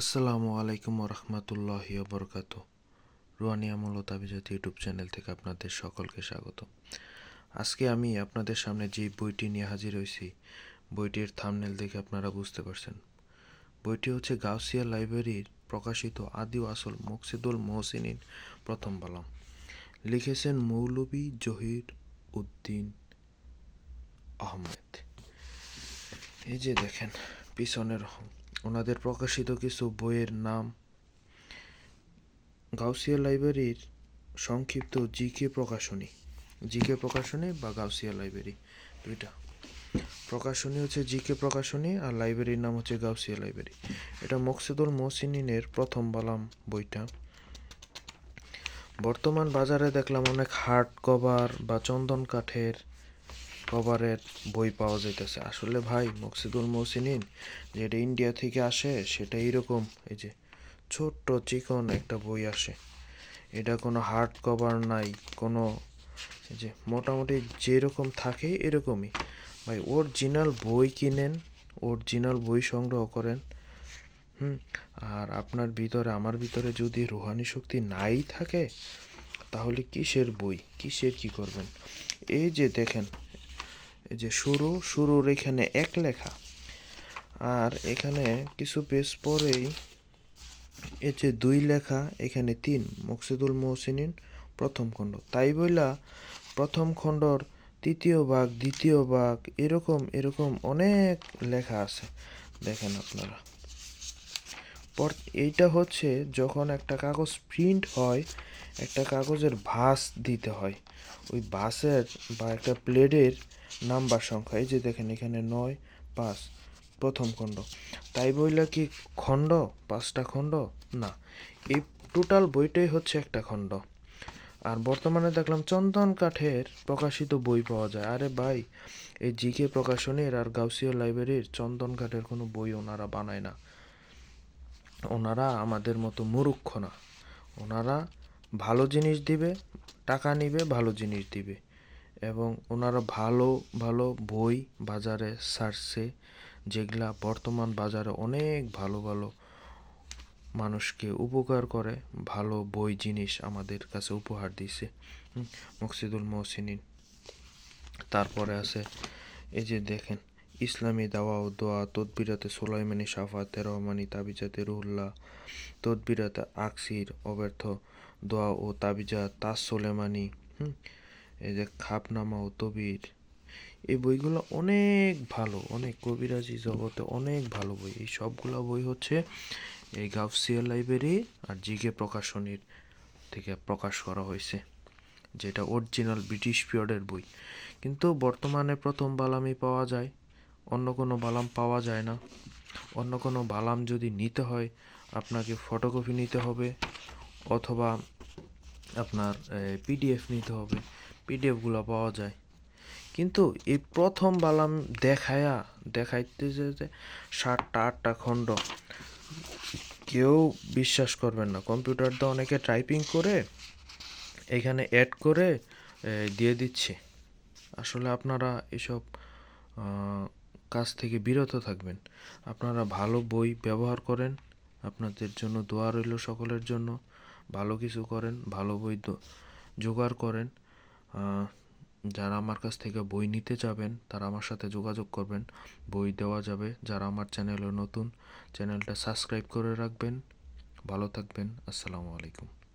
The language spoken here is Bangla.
আসসালামু আলাইকুম রহমতুল্লাহি বরকাত। রুহানি আমল ও তাবিজাত ইউটিউব চ্যানেল থেকে আপনাদের সকলকে স্বাগত। আজকে আমি আপনাদের সামনে যে বইটি নিয়ে হাজির হয়েছি, বইটির থাম্বনেল দেখে আপনারা বুঝতে পারছেন। বইটি হচ্ছে গাউসিয়া লাইব্রেরির প্রকাশিত আদি ও আসল মকসিদুল মহসিনিন প্রথম বালাম। লিখেছেন মৌলভী জহির উদ্দিন আহমেদ। এই যে দেখেন পিছনের ওনাদের প্রকাশিত কিছু বইয়ের নাম: গাউসিয়া লাইব্রেরির সংক্ষিপ্ত জিকে প্রকাশনী বা গাউসিয়া লাইব্রেরি, দুইটা প্রকাশনী হচ্ছে জিকে প্রকাশনী আর লাইব্রেরির নাম হচ্ছে গাউসিয়া লাইব্রেরি। এটা মকসুদুল মহসিনিনের প্রথম বালাম বইটা। বর্তমান বাজারে দেখলাম অনেক হার্ড কভার বা চন্দন কাঠের কভারের বই পাওয়া যাইতেছে। আসলে ভাই, মকসুদুল মহসিনিন যেটা ইন্ডিয়া থেকে আসে সেটা এইরকম, এই যে ছোট্ট চিকন একটা বই আসে। এটা কোনো হার্ড কভার নাই, কোনো, এই যে মোটামুটি যেরকম থাকে এরকমই। ভাই, অরিজিনাল বই কিনেন, অরিজিনাল বই সংগ্রহ করেন। আর আপনার ভিতরে, আমার ভিতরে যদি রুহানি শক্তি নাই থাকে, তাহলে কিসের বই, কিসের কি করবেন? এই যে দেখেন, এই যে শুরুর এখানে এক লেখা, আর এখানে কিছু পেজ পরেই এই যে দুই লেখা, এখানে তিন, মকসুদুল মহসিনিন প্রথম খণ্ড। তাই বইলা প্রথম খণ্ডর তৃতীয় ভাগ, দ্বিতীয় ভাগ, এরকম এরকম অনেক লেখা আছে। দেখেন আপনারা, এইটা হচ্ছে যখন একটা কাগজ প্রিন্ট হয়, একটা কাগজের ভাঁজ দিতে হয়, ওই ভাঁজের বা একটা প্লেটের নাম্বার সংখ্যা। এই যে দেখেন এখানে 9, 5, প্রথম খণ্ড। তাই বইলা কি খণ্ড, 5টা খণ্ড? না, এই টোটাল বইটাই হচ্ছে একটা খণ্ড। আর বর্তমানে দেখলাম চন্দন কাঠের প্রকাশিত বই পাওয়া যায়। আরে ভাই, এই জিকে প্রকাশনীর আর গাউসিয়া লাইব্রেরির চন্দন কাঠের কোনো বই ওনারা বানায় না। ওনারা আমাদের মতো মুরুক্ষ না। ওনারা ভালো জিনিস দিবে, টাকা নিবে, ভালো জিনিস দিবে। এবং ওনারা ভালো ভালো বই বাজারে ছাড়ছে, যেগুলা বর্তমান বাজারে অনেক ভালো ভালো মানুষকে উপকার করে, ভালো বই জিনিস আমাদের কাছে উপহার দিছে মকসিদুল মহসিনিন। তারপরে আছে এই যে দেখেন, ইসলামী দাওয়া ও দোয়া, তদবিরাতে সুলাইমানি, শাফাতে রহমানি, তাবিজাতে রুহুল্লাহ, তদবিরাতে আকসির, অব্যর্থ দোয়া ও তাবিজাত, তাজ সুলেমানি, এই যে খাপনামা ও তবির। এই বইগুলো অনেক ভালো, অনেক কবিরাজি জগতে অনেক ভালো বই। এই সবগুলো বই হচ্ছে এই গাউসিয়া লাইব্রেরি আর জিকে প্রকাশনীর থেকে প্রকাশ করা হয়েছে, যেটা অরিজিনাল ব্রিটিশ পিরিয়ডের বই। কিন্তু বর্তমানে প্রথম বালামই পাওয়া যায়, অন্য কোনো বালাম পাওয়া যায় না। অন্য কোনো বালাম যদি নিতে হয়, আপনাকে ফটোকপি নিতে হবে, অথবা আপনার পিডিএফ নিতে হবে। পিডিএফগুলো পাওয়া যায়, কিন্তু এই প্রথম বালাম দেখাইতেছে যে 7টা 8টা খণ্ড। কেউ বিশ্বাস করবেন না, কম্পিউটার দিয়ে অনেকে টাইপিং করে এখানে অ্যাড করে দিয়ে দিচ্ছে। আসলে আপনারা এসব কাজ থেকে বিরত থাকবেন। আপনারা ভালো বই ব্যবহার করেন, আপনাদের জন্য দোয়া রইল সকলের জন্য। ভালো কিছু করেন, ভালো বই জোগাড় করেন। যারা আমার কাছ থেকে বই নিতে যাবেন তারা আমার সাথে যোগাযোগ করবেন, বই দেওয়া যাবে। যারা আমার চ্যানেলে নতুন, চ্যানেলটা সাবস্ক্রাইব করে রাখবেন। ভালো থাকবেন। আসসালামু আলাইকুম।